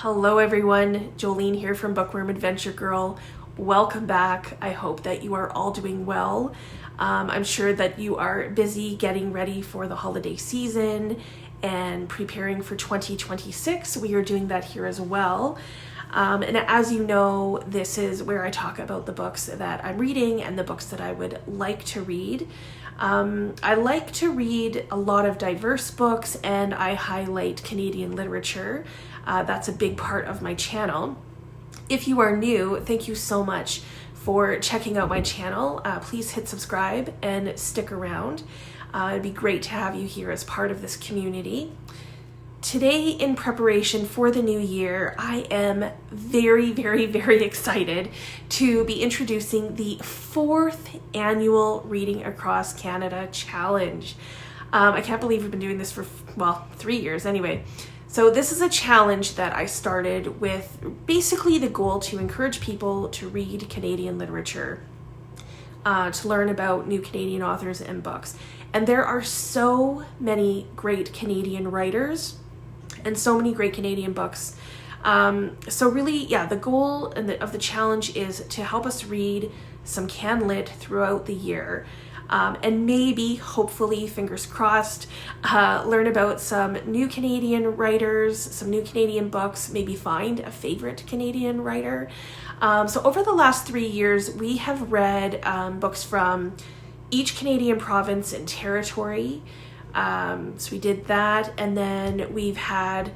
Hello everyone, Jolene here from Bookworm Adventure Girl. Welcome back. I hope that you are all doing well. I'm sure that you are busy getting ready for the holiday season and preparing for 2026. We are doing that here as well. And as you know, this is where I talk about the books that I'm reading and the books that I would like to read. I like to read a lot of diverse books and I highlight Canadian literature. That's a big part of my channel. If you are new, thank you so much for checking out my channel. Please hit subscribe and stick around. It'd be great to have you here as part of this community. Today, in preparation for the new year, I am very excited to be introducing the 4th annual Reading Across Canada Challenge. I can't believe we've been doing this for, 3 years anyway. So this is a challenge that I started with basically the goal to encourage people to read Canadian literature, to learn about new Canadian authors and books. And there are so many great Canadian writers and so many great Canadian books. So really, the goal of the challenge is to help us read some Can Lit throughout the year. And maybe, hopefully, fingers crossed, learn about some new Canadian writers, some new Canadian books, maybe find a favorite Canadian writer. So over the last 3 years, we have read books from each Canadian province and territory. So we did that, and then we've had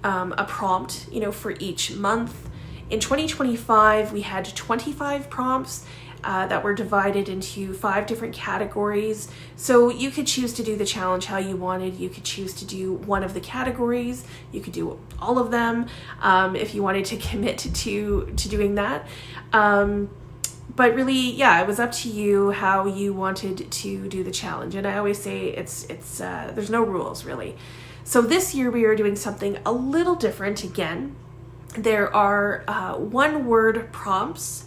a prompt, for each month. In 2025, we had 25 prompts that were divided into 5 different categories. So you could choose to do the challenge how you wanted. You could choose to do one of the categories. You could do all of them if you wanted to commit to doing that. But really, it was up to you how you wanted to do the challenge. And I always say it's there's no rules really. So this year we are doing something a little different again. There are 1-word prompts.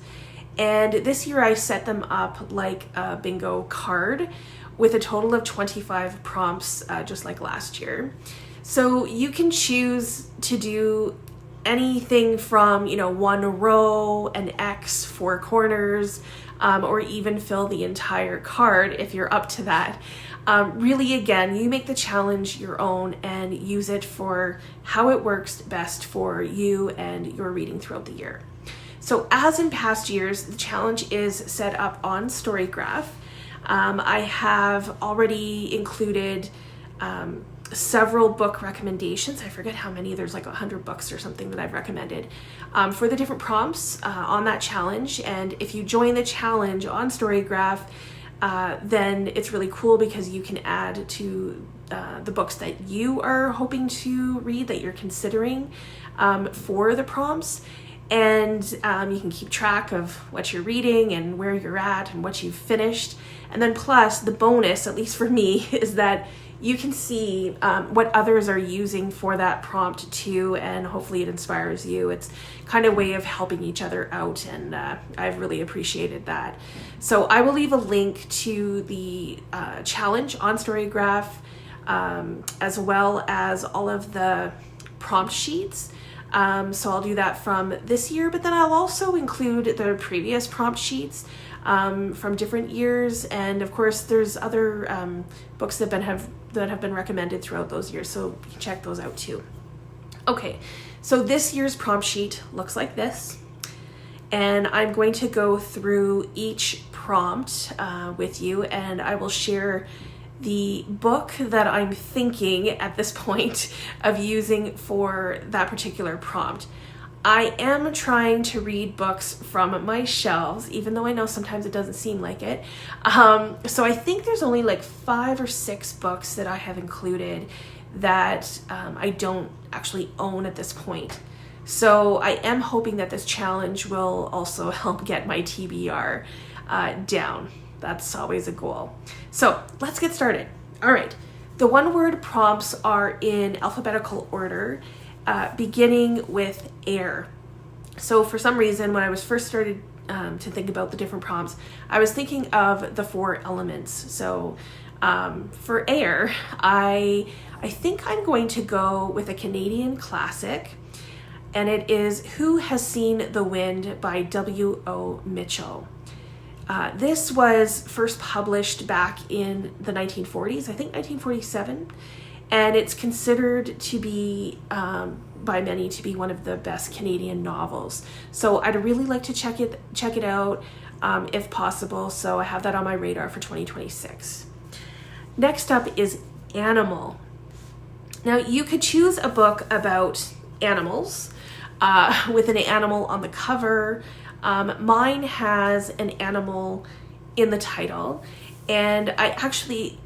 And this year I set them up like a bingo card with a total of 25 prompts, just like last year. So you can choose to do anything from, 1 row, an X, 4 corners, or even fill the entire card if you're up to that. Really, again, you make the challenge your own and use it for how it works best for you and your reading throughout the year. So as in past years, the challenge is set up on Storygraph. I have already included several book recommendations. I forget how many, there's like 100 books or something that I've recommended for the different prompts on that challenge. And if you join the challenge on Storygraph, then it's really cool because you can add to the books that you are hoping to read, that you're considering for the prompts. And you can keep track of what you're reading and where you're at and what you've finished. And then plus the bonus, at least for me, is that you can see what others are using for that prompt too, and hopefully it inspires you. It's kind of a way of helping each other out, and I've really appreciated that. So I will leave a link to the challenge on Storygraph, as well as all of the prompt sheets. So I'll do that from this year, but then I'll also include the previous prompt sheets from different years. And of course, there's other books that have been recommended throughout those years, so you can check those out too. Okay, so this year's prompt sheet looks like this. And I'm going to go through each prompt with you, and I will share the book that I'm thinking at this point of using for that particular prompt. I am trying to read books from my shelves, even though I know sometimes it doesn't seem like it. So I think there's only like 5 or 6 books that I have included that I don't actually own at this point. So I am hoping that this challenge will also help get my TBR down. That's always a goal. So let's get started. All right, the 1-word prompts are in alphabetical order, beginning with air. So for some reason, when I was first started to think about the different prompts, I was thinking of the 4 elements. So for air, I think I'm going to go with a Canadian classic. and it is Who Has Seen the Wind by W.O. Mitchell. This was first published back in the 1940s, I think 1947, and it's considered to be, by many, to be one of the best Canadian novels. So I'd really like to check it out if possible, so I have that on my radar for 2026. Next up is Animal. Now, you could choose a book about animals with an animal on the cover. Mine has an animal in the title, and I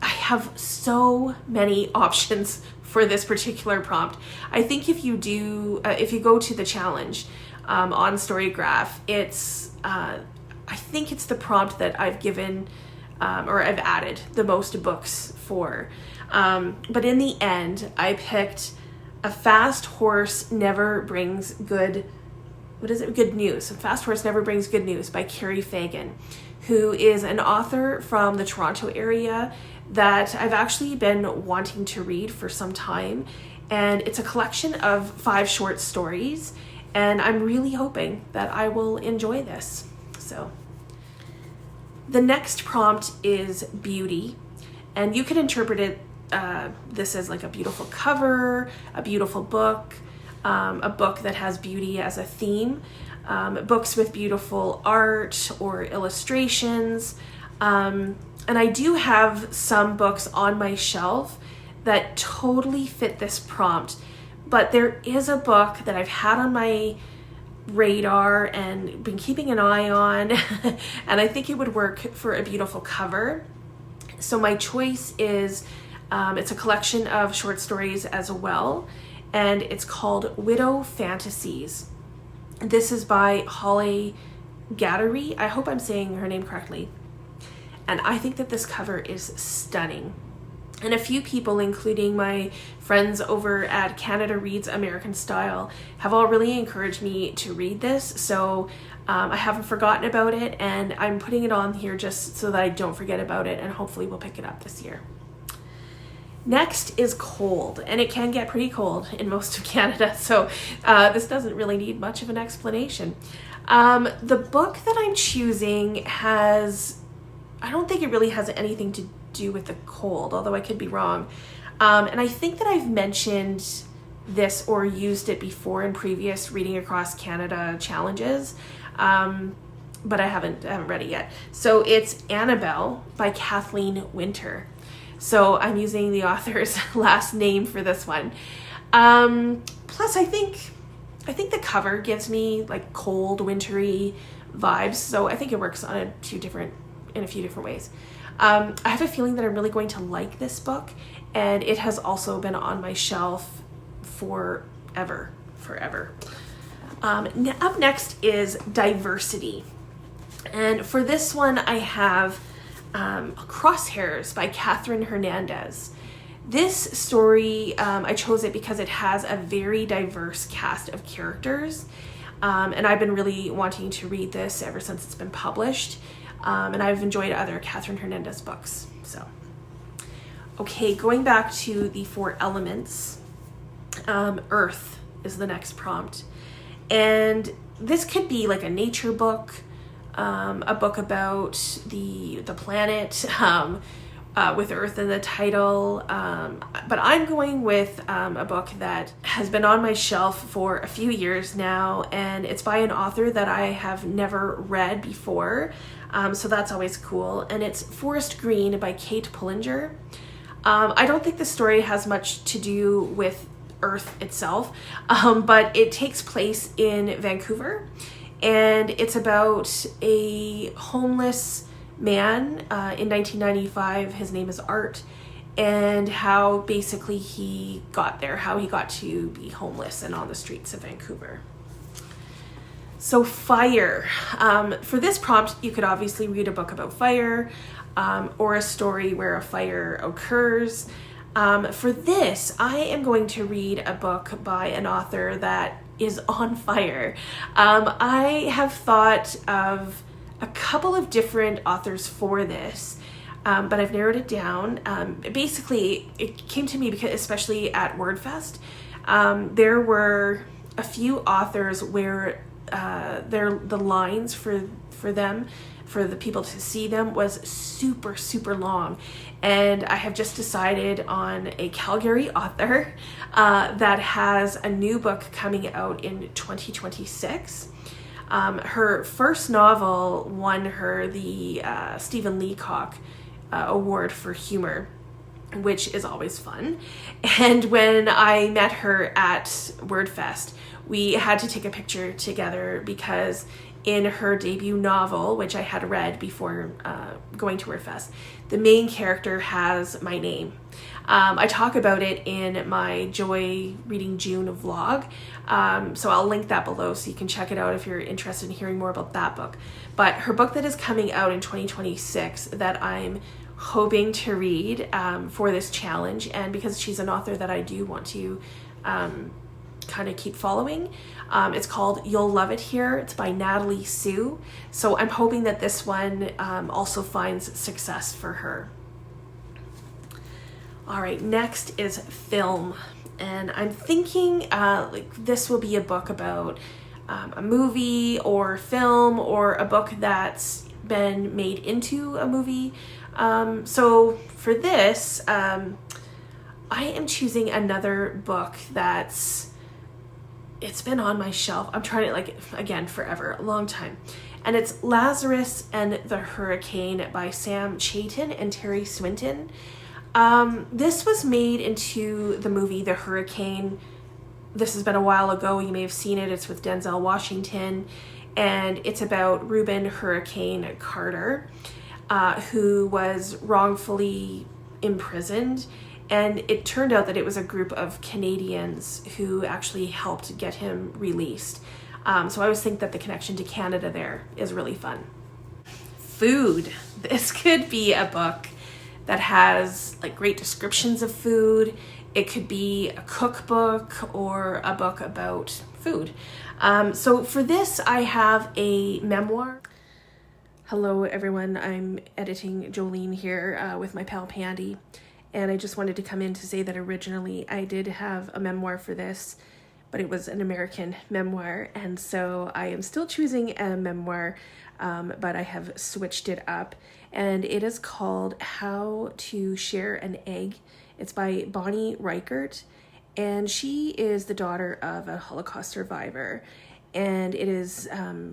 have so many options for this particular prompt. I think if you go to the challenge on Storygraph, I think it's the prompt that I've given or I've added the most books for. But in the end, I picked A Fast Horse Never Brings Good News. A Fast Horse Never Brings Good News by Cary Fagan, who is an author from the Toronto area that I've actually been wanting to read for some time. And it's a collection of 5 short stories, and I'm really hoping that I will enjoy this. So the next prompt is beauty, and you can interpret it this as like a beautiful cover, a beautiful book, a book that has beauty as a theme, books with beautiful art or illustrations. And I do have some books on my shelf that totally fit this prompt, but there is a book that I've had on my radar and been keeping an eye on, and I think it would work for a beautiful cover. So my choice is, it's a collection of short stories as well, and it's called Widow Fantasies. This is by Hollay Ghadery. I hope I'm saying her name correctly. And I think that this cover is stunning. And a few people, including my friends over at Canada Reads American Style, have all really encouraged me to read this. So I haven't forgotten about it, and I'm putting it on here just so that I don't forget about it, and hopefully we'll pick it up this year. Next is cold, and it can get pretty cold in most of Canada, so this doesn't really need much of an explanation. The book that I'm choosing I don't think it really has anything to do with the cold, although I could be wrong. And I think that I've mentioned this or used it before in previous Reading Across Canada challenges, but I haven't read it yet. So it's Annabel by Kathleen Winter. So I'm using the author's last name for this one. Plus, I think the cover gives me like cold, wintry vibes. So I think it works on in a few different ways. I have a feeling that I'm really going to like this book, and it has also been on my shelf forever. Up next is Diversity. And for this one, I have Crosshairs by Hernandez. This story, I chose it because it has a very diverse cast of characters, and I've been really wanting to read this ever since it's been published, and I've enjoyed other Hernandez books. So, okay, going back to the 4 elements, Earth is the next prompt, and this could be like a nature book, a book about the planet, with Earth in the title, but I'm going with a book that has been on my shelf for a few years now, and it's by an author that I have never read before, so that's always cool, and it's Forest Green by Kate Pullinger. I don't think the story has much to do with Earth itself, but it takes place in Vancouver, and it's about a homeless man in 1995. His name is Art, and how basically he got there, how he got to be homeless and on the streets of Vancouver. So fire. For this prompt, you could obviously read a book about fire, or a story where a fire occurs. For this, I am going to read a book by an author that is on fire. I have thought of a couple of different authors for this, but I've narrowed it down. Basically, it came to me because, especially at WordFest, there were a few authors where the lines for them, for the people to see them, was super long. And I have just decided on a Calgary author that has a new book coming out in 2026. Her first novel won her the Stephen Leacock Award for humor, which is always fun. And when I met her at WordFest, we had to take a picture together because in her debut novel, which I had read before going to WordFest, the main character has my name. I talk about it in my Joy Reading June vlog, so I'll link that below so you can check it out if you're interested in hearing more about that book. But her book that is coming out in 2026 that I'm hoping to read for this challenge, and because she's an author that I do want to kind of keep following, it's called You'll Love It Here. It's by Natalie Sue. So I'm hoping that this one also finds success for her. All right, next is film. And I'm thinking like this will be a book about a movie or film, or a book that's been made into a movie. So for this, I am choosing another book it's been on my shelf. I'm trying it again forever, a long time. And it's Lazarus and the Hurricane by Sam Chaiton and Terry Swinton. This was made into the movie The Hurricane. This has been a while ago. You may have seen it. It's with Denzel Washington. And it's about Reuben Hurricane Carter, who was wrongfully imprisoned. And it turned out that it was a group of Canadians who actually helped get him released. So I always think that the connection to Canada there is really fun. Food. This could be a book that has like great descriptions of food. It could be a cookbook or a book about food. So for this, I have a memoir. Hello everyone, I'm editing Jolene here with my pal Pandy. And I just wanted to come in to say that originally I did have a memoir for this, but it was an American memoir. And so I am still choosing a memoir, but I have switched it up. And it is called How to Share an Egg. It's by Bonnie Reichert. And she is the daughter of a Holocaust survivor. And it is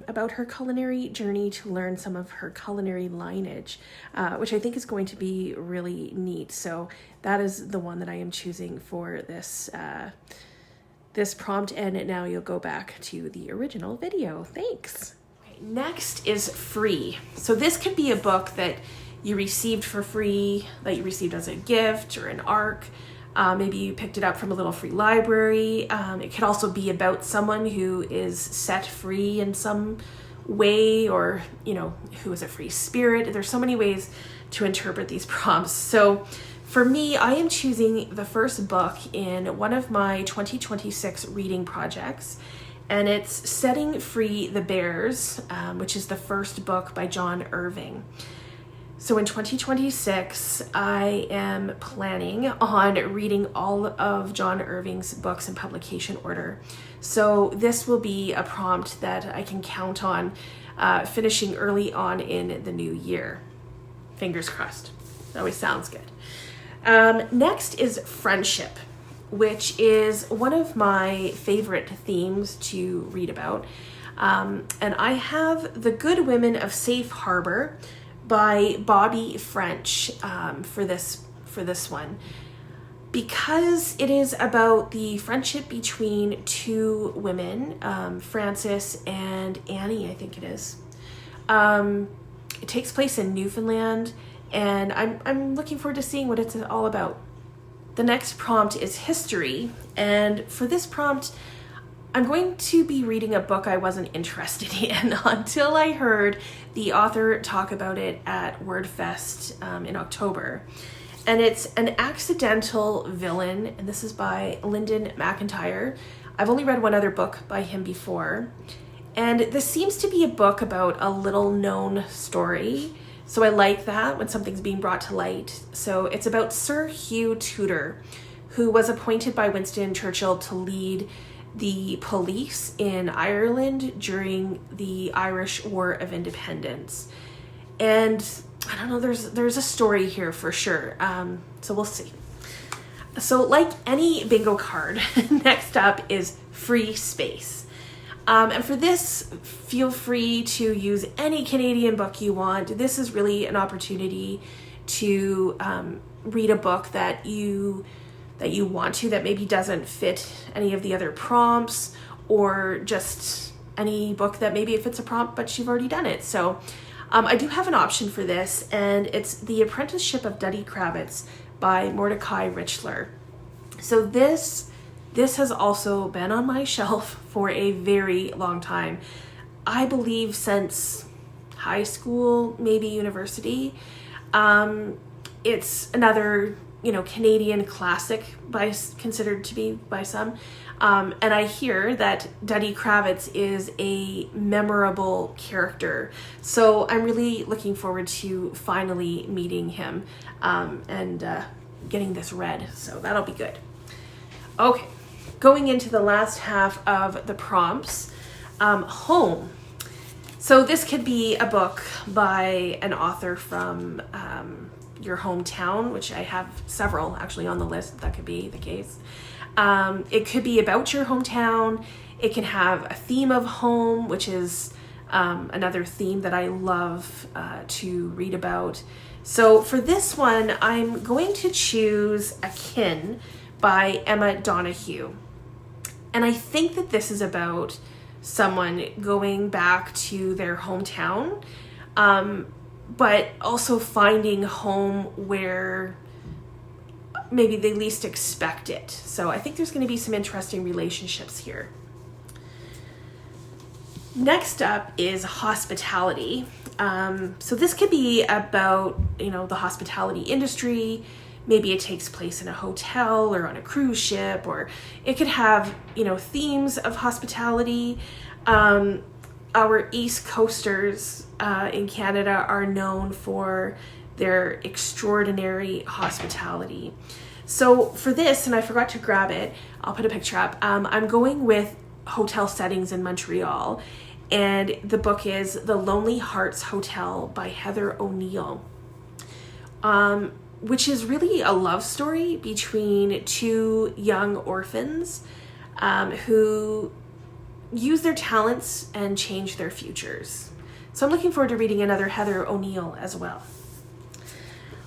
about her culinary journey to learn some of her culinary lineage, which I think is going to be really neat. So that is the one that I am choosing for this this prompt. And now you'll go back to the original video. Thanks. Okay, next is Free. So this could be a book that you received for free, that you received as a gift or an ARC. Maybe you picked it up from a little free library. It could also be about someone who is set free in some way, or, you know, who is a free spirit. There's so many ways to interpret these prompts. So for me, I am choosing the first book in one of my 2026 reading projects, and it's Setting Free the Bears, which is the first book by John Irving. So in 2026, I am planning on reading all of John Irving's books in publication order. So this will be a prompt that I can count on finishing early on in the new year. Fingers crossed. That always sounds good. Next is Friendship, which is one of my favorite themes to read about. And I have The Good Women of Safe Harbour by Bobbi French for this one, because it is about the friendship between two women, Frances and Annie, I think it is. It takes place in Newfoundland, and I'm looking forward to seeing what it's all about. The next prompt is History, and for this prompt, I'm going to be reading a book I wasn't interested in until I heard the author talk about it at WordFest in October. And it's An Accidental Villain, and this is by Linden MacIntyre. I've only read one other book by him before. And this seems to be a book about a little known story. So I like that when something's being brought to light. So it's about Sir Hugh Tudor, who was appointed by Winston Churchill to lead the police in Ireland during the Irish War of Independence. And I don't know, there's a story here for sure. So we'll see. So like any bingo card, next up is free space. And for this, feel free to use any Canadian book you want. This is really an opportunity to read a book that you want to, that maybe doesn't fit any of the other prompts, or just any book that maybe it fits a prompt but you've already done it. So I do have an option for this, and it's The Apprenticeship of Duddy Kravitz by Mordecai Richler. So this has also been on my shelf for a very long time. I believe since high school, maybe university. It's another, Canadian classic considered to be by some. And I hear that Duddy Kravitz is a memorable character. So I'm really looking forward to finally meeting him and getting this read. So that'll be good. Okay, going into the last half of the prompts. Home. So this could be a book by an author from your hometown, which I have several actually on the list. That could be the case. It could be about your hometown. It can have a theme of home, which is another theme that I love to read about. So for this one, I'm going to choose Akin by Emma Donoghue. And I think that this is about someone going back to their hometown, but also finding home where maybe they least expect it. So I think there's going to be some interesting relationships here. Next up is hospitality. So this could be about, the hospitality industry. Maybe it takes place in a hotel or on a cruise ship, or it could have, themes of hospitality. Our East Coasters in Canada are known for their extraordinary hospitality. So for this, and I forgot to grab it, I'll put a picture up. I'm going with hotel settings in Montreal, and the book is The Lonely Hearts Hotel by Heather O'Neill, which is really a love story between two young orphans who use their talents and change their futures. So I'm looking forward to reading another Heather O'Neill as well.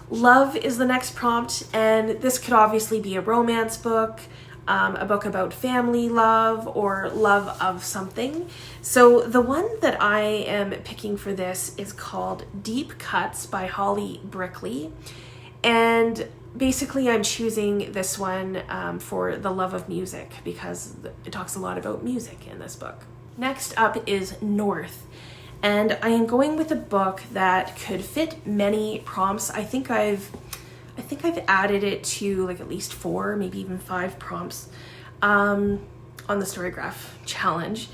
Love is the next prompt, and this could obviously be a romance book, a book about family love or love of something. So the one that I am picking for this is called Deep Cuts by Hollay Brickley. And basically I'm choosing this one for the love of music, because it talks a lot about music in this book. Next up is North. And I am going with a book that could fit many prompts. I think I've added it to like at least 4, maybe even 5 prompts on the Storygraph challenge.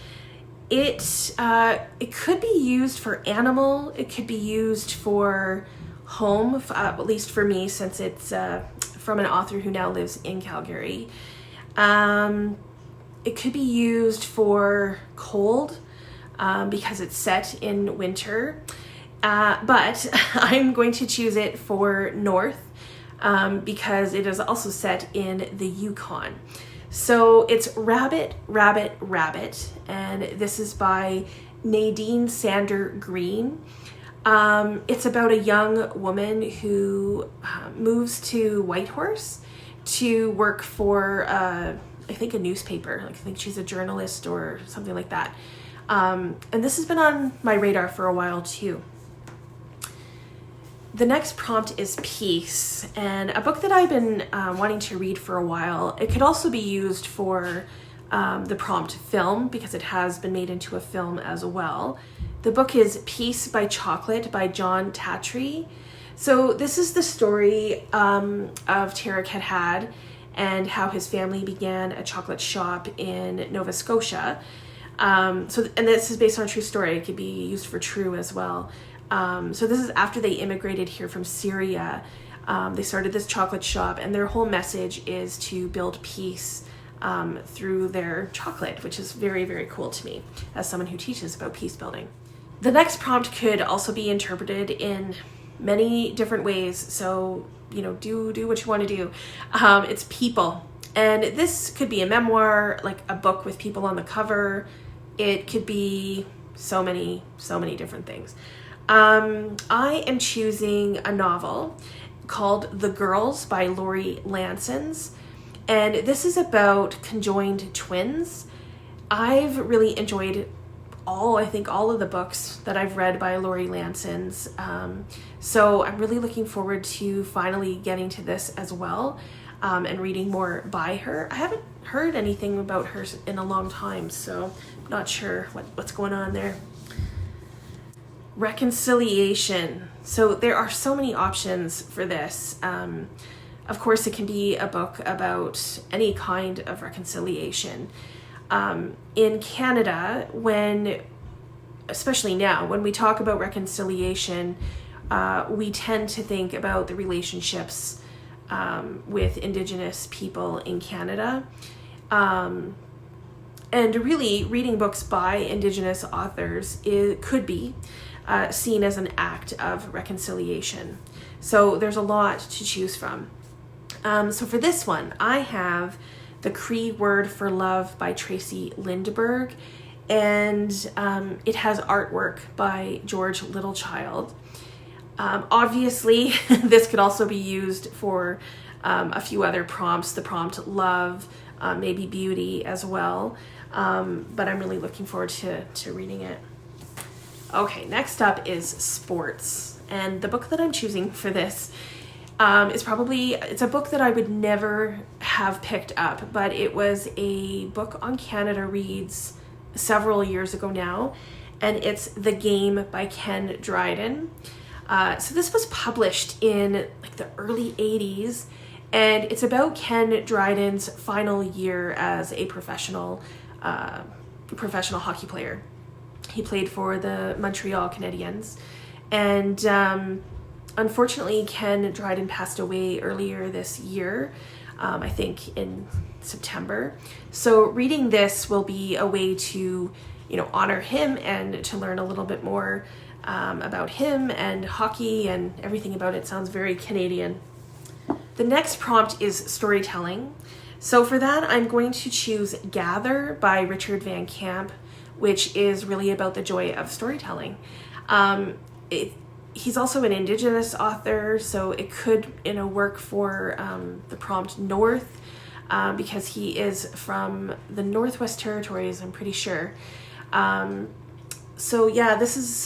It could be used for animal. It could be used for home, at least for me, since it's from an author who now lives in Calgary. It could be used for cold, because it's set in winter, but I'm going to choose it for North because it is also set in the Yukon. So it's Rabbit, Rabbit, Rabbit, and this is by Nadine Sander Green. It's about a young woman who moves to Whitehorse to work for, I think, a newspaper. I think she's a journalist or something like that. And this has been on my radar for a while too. The next prompt is Peace, and a book that I've been wanting to read for a while. It could also be used for the prompt film, because it has been made into a film as well. The book is Peace by Chocolate by John Tatry. So this is the story of Tara Had and how his family began a chocolate shop in Nova Scotia. And this is based on a true story. It could be used for true as well. So this is after they immigrated here from Syria. They started this chocolate shop, and their whole message is to build peace through their chocolate, which is very, very cool to me as someone who teaches about peace building. The next prompt could also be interpreted in many different ways. So, do what you want to do. It's people. And this could be a memoir, like a book with people on the cover. It could be so many different things. I am choosing a novel called The Girls by Laurie Lansons. And this is about conjoined twins. I've really enjoyed all of the books that I've read by Laurie Lansons. So I'm really looking forward to finally getting to this as well, and reading more by her. I haven't heard anything about her in a long time, so I'm not sure what's going on there. Reconciliation. So there are so many options for this. Of course, it can be a book about any kind of reconciliation. In Canada, especially now, when we talk about reconciliation, we tend to think about the relationships with Indigenous people in Canada. And really, reading books by Indigenous authors could be seen as an act of reconciliation. So there's a lot to choose from. So for this one, I have The Cree Word for Love by Tracy Lindberg, and it has artwork by George Littlechild. Obviously, this could also be used for a few other prompts, the prompt love, maybe beauty as well, but I'm really looking forward to reading it. Okay, next up is sports, and the book that I'm choosing for this it's a book that I would never have picked up, but it was a book on Canada Reads several years ago now, and it's The Game by Ken Dryden. So this was published in like the early 80s, and it's about Ken Dryden's final year as a professional hockey player. He played for the Montreal Canadiens, and unfortunately, Ken Dryden passed away earlier this year, I think in September. So reading this will be a way to, honor him and to learn a little bit more about him and hockey, and everything about it sounds very Canadian. The next prompt is storytelling. So for that, I'm going to choose Gather by Richard Van Camp, which is really about the joy of storytelling. He's also an Indigenous author, so it could, work for the prompt North, because he is from the Northwest Territories, I'm pretty sure. So yeah, this is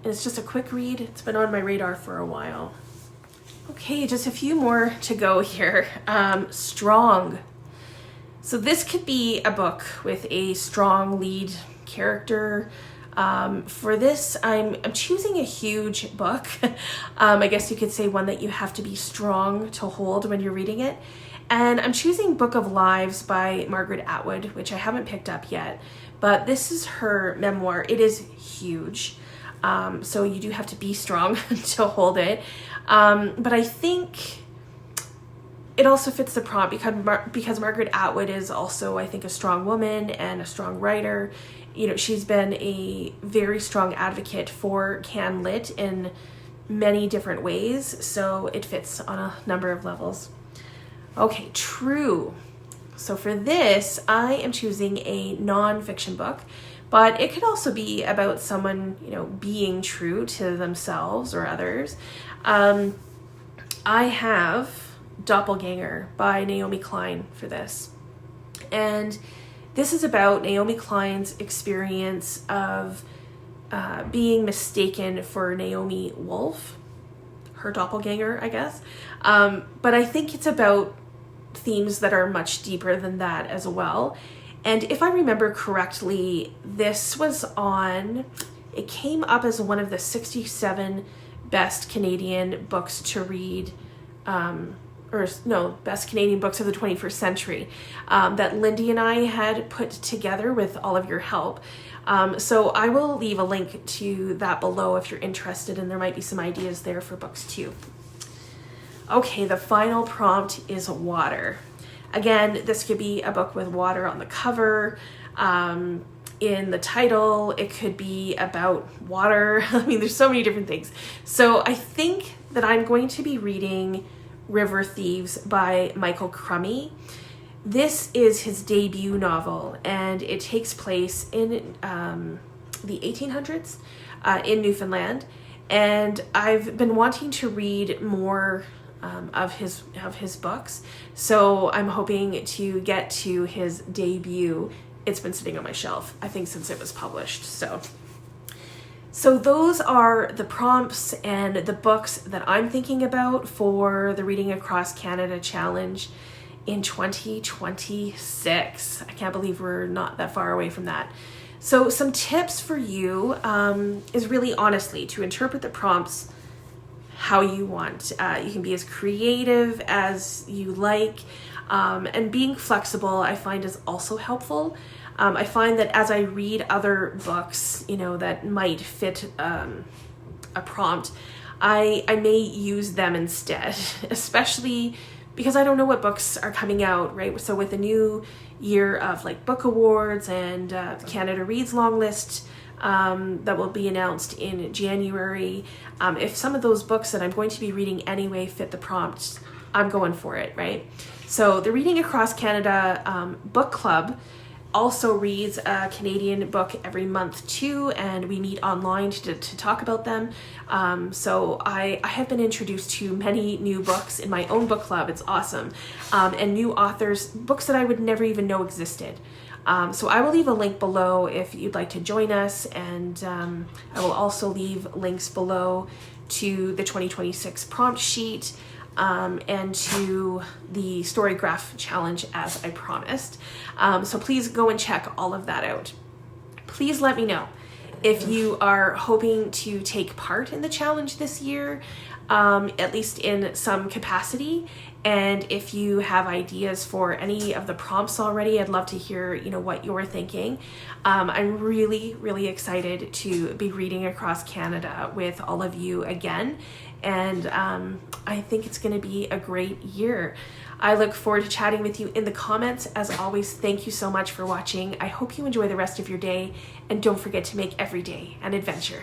it's just a quick read. It's been on my radar for a while. Okay, just a few more to go here. Strong. So this could be a book with a strong lead character. For this, I'm choosing a huge book. I guess you could say one that you have to be strong to hold when you're reading it. And I'm choosing Book of Lives by Margaret Atwood, which I haven't picked up yet. But this is her memoir. It is huge. So you do have to be strong to hold it. But I think it also fits the prompt because Margaret Atwood is also, I think, a strong woman and a strong writer. She's been a very strong advocate for Can Lit in many different ways, so it fits on a number of levels. Okay, true. So for this, I am choosing a non-fiction book, but it could also be about someone, being true to themselves or others. I have Doppelganger by Naomi Klein for this. And this is about Naomi Klein's experience of being mistaken for Naomi Wolf, her doppelganger, I guess. But I think it's about themes that are much deeper than that as well. And if I remember correctly, it came up as one of the 67 best Canadian books to read, best Canadian books of the 21st century, that Lindy and I had put together with all of your help. So I will leave a link to that below if you're interested, and there might be some ideas there for books too. Okay, the final prompt is water. Again, this could be a book with water on the cover. In the title, it could be about water. I mean, there's so many different things. So I think that I'm going to be reading River Thieves by Michael Crummey. This is his debut novel, and it takes place in the 1800s in Newfoundland. And I've been wanting to read more of his books, so I'm hoping to get to his debut. It's been sitting on my shelf, I think, since it was published. So those are the prompts and the books that I'm thinking about for the Reading Across Canada Challenge in 2026. I can't believe we're not that far away from that. So some tips for you is really honestly to interpret the prompts how you want. You can be as creative as you like. And being flexible, I find, is also helpful. I find that as I read other books, that might fit a prompt, I may use them instead, especially because I don't know what books are coming out, right? So with the new year of book awards and Canada Reads long list that will be announced in January, if some of those books that I'm going to be reading anyway fit the prompts, I'm going for it, right? So the Reading Across Canada book club also reads a Canadian book every month too, and we meet online to talk about them. So I have been introduced to many new books in my own book club. It's awesome. And new authors, books that I would never even know existed. So I will leave a link below if you'd like to join us, and I will also leave links below to the 2026 prompt sheet and to the Storygraph challenge as I promised. So please go and check all of that out. Please let me know if you are hoping to take part in the challenge this year, at least in some capacity. And if you have ideas for any of the prompts already, I'd love to hear, what you're thinking. I'm really, really excited to be reading across Canada with all of you again. And I think it's going to be a great year. I look forward to chatting with you in the comments. As always, thank you so much for watching. I hope you enjoy the rest of your day, and don't forget to make every day an adventure.